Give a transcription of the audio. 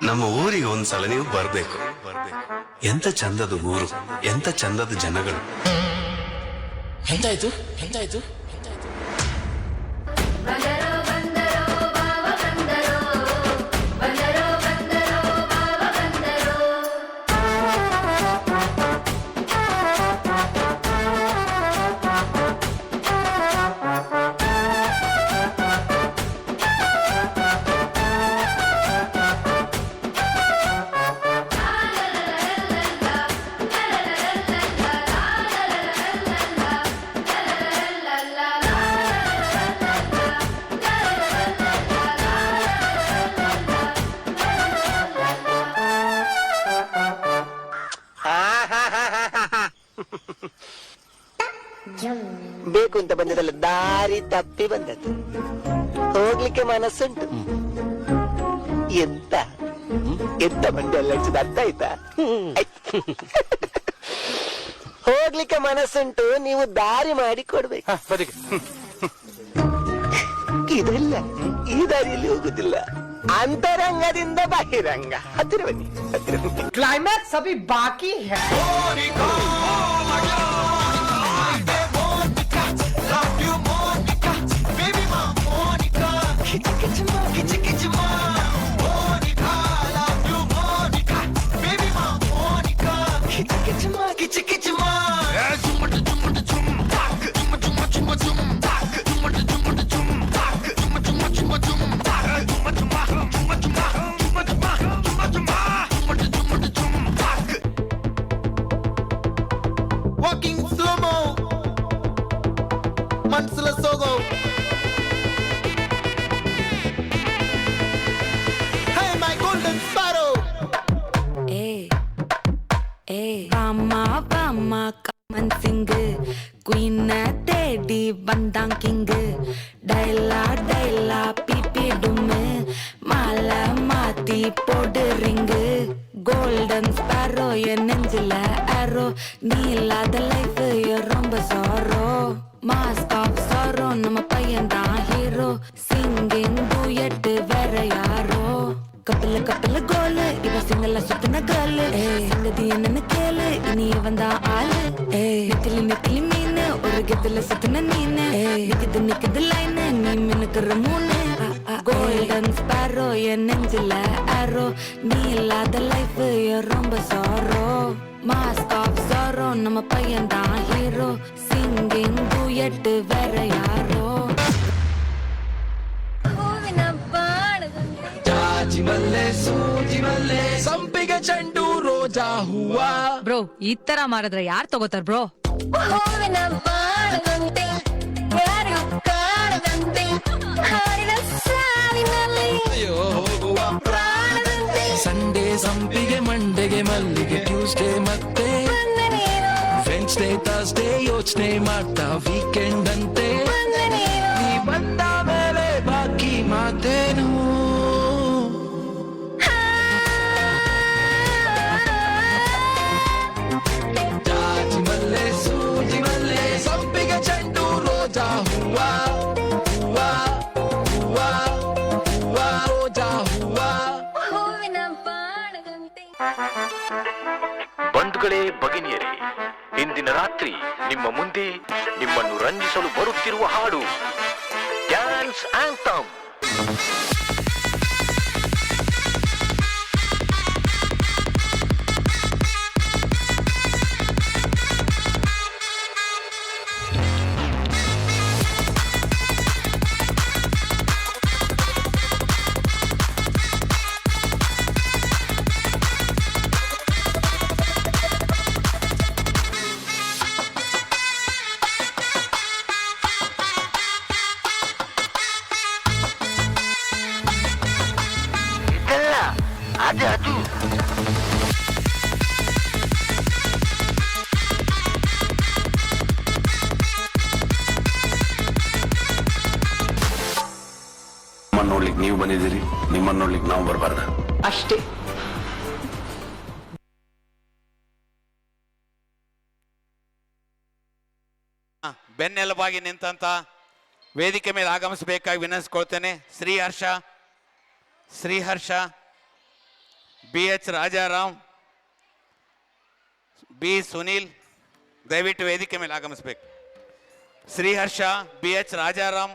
ನಮ್ಮ ಊರಿಗೆ ಒಂದ್ಸಲ ನೀವು ಬರ್ಬೇಕು. ಎಂತ ಚಂದದ ಊರು, ಎಂತ ಚಂದದ ಜನಗಳು. ಎಂತಾಯ್ತು? ಬೇಕು ಅಂತ ಬಂದದಲ್ಲ, ದಾರಿ ತಪ್ಪಿ ಬಂದದ್ದು. ಹೋಗ್ಲಿಕ್ಕೆ ಮನಸ್ಸುಂಟು. ಎಂತ ಎಂತ ಬಂದೆ ಎಲ್ಲ ಅರ್ಥ ಆಯ್ತಾ? ಹೋಗ್ಲಿಕ್ಕೆ ಮನಸ್ಸುಂಟು, ನೀವು ದಾರಿ ಮಾಡಿ ಕೊಡ್ಬೇಕು. ಇದೆಲ್ಲ ಈ ದಾರಿಯಲ್ಲಿ ಹೋಗುದಿಲ್ಲ, ಅಂತರಂಗದಿಂದ ಬಹಿರಂಗ. ಹತ್ತಿರ ಬನ್ನಿ, ಹತ್ತಿರ ಬನ್ನಿ. क्लाइमैक्स अभी बाकी है. Walking slow-mo, Mansala Sogo. Hey, my golden sparrow. Vama kaman sing, queen teddy bandang king, daila pipi dume, mala mati pod ring, golden sparrow ye nenjila arrow, neela the life ye romba sorrow, mask of sorrow nama payanda hero, singing duet vera yaro. ಕಪಲ ಗೋಲ್ ಇವ ಸಿಂಗಲ್ಲ ಸುತ್ತನ ಗಲ್ ಸಂಗತಿ ನನ್ನ ಕೇಳು ಇನಿಯ ಬಂದ ಆಳು ನಿಕ್ಕಲಿ ಮೀನು ஒரு ಗೆದ್ದಲ ಸುತ್ತನ ನೀನು ನಿಕ್ಕದ line ನೀ ಮಿನಕರ ಮೂನು ಗೋಲ್ಡನ್ ಸ್ಪಾರೋ என் நெஞ்சில ஆரோ நீ இல்லாத லைஃப் ரொம்ப சாரோ மாஸ்க் ஆஃப் சாரோ நம்ம பையன் தான் ஹீரோ சிங்கிங் டூயட் வேற யாரோ ಸಂಪಿಗೆ ಚೆಂಡು ರೋಜಾ ಹೂವ. ಬ್ರೋ ಈ ತರ ಮಾಡಿದ್ರೆ ಯಾರ್ ತಗೋತಾರ ಬ್ರೋ? ಹೂವಿನ ಬಾಣದಂತೆ ಯಾರು ಕಾಣದಂತೆ ಹಾಡಿನ ಸಾವಿನಲ್ಲಿ ಹೋಗುವ ಪ್ರಾಣದಂತೆ ಸಂಡೇ ಸಂಪಿಗೆ, ಮಂಡೆಗೆ ಮಲ್ಲಿಗೆ, ಟ್ಯೂಸ್ಡೇ ಮತ್ತೆ ಬಂದ ನೀನು ವೆನ್ಸ್ಡೇ ಥರ್ಸ್ಡೇ ಯೋಚನೆ ಮಾಡ್ತಾ ವೀಕೆಂಡ್ ಅಂತೆ. ಬಂದ ನೀನು ನೀ ಬಂದ ಮೇಲೆ ಬಾಕಿ ಮಾತೇನು? ಜಾಜಿ ಮಲ್ಲೆ ಸೂಜಿ ಮಲ್ಲೆ ಸಂಪಿಗೆ ಚೆಂಡು ರೋಜಾ ಹೂವ ಹೂವ ಹೂವ ಹೂವ ರೋಜಾ ಹೂವ. ಹೂವಿನ ಬಾಣದಂತೆ. ಬಂಧುಗಳೇ, ಭಗಿನಿಯರೇ, ಇಂದಿನ ರಾತ್ರಿ ನಿಮ್ಮ ಮುಂದೆ ನಿಮ್ಮನ್ನು ರಂಜಿಸಲು ಬರುತ್ತಿರುವ ಹಾಡು ಡ್ಯಾನ್ಸ್ ಆಂಥಮ್. ಅದು ನಿಮ್ಮನ್ನ ನೋಡ್ಲಿಕ್ಕೆ ನೀವು ಬಂದಿದ್ದೀರಿ, ನಿಮ್ಮನ್ನ ನೋಡ್ಲಿಕ್ಕೆ ನಾವು ಬರಬಾರ್ದ ಅಷ್ಟೇ. ಬೆನ್ನೆಲುಬಾಗಿ ನಿಂತಂತ ವೇದಿಕೆ ಮೇಲೆ ಆಗಮಿಸಬೇಕಾಗಿ ವಿನಂತಿಸಿಕೊಳ್ತೇನೆ Shri Harsha Sriharsha, B H Rajaram, B Sunil ದಯವಿಟ್ಟು ವೇದಿಕೆ ಮೇಲೆ ಆಗಮಿಸಬೇಕು. Sriharsha, B H Rajaram,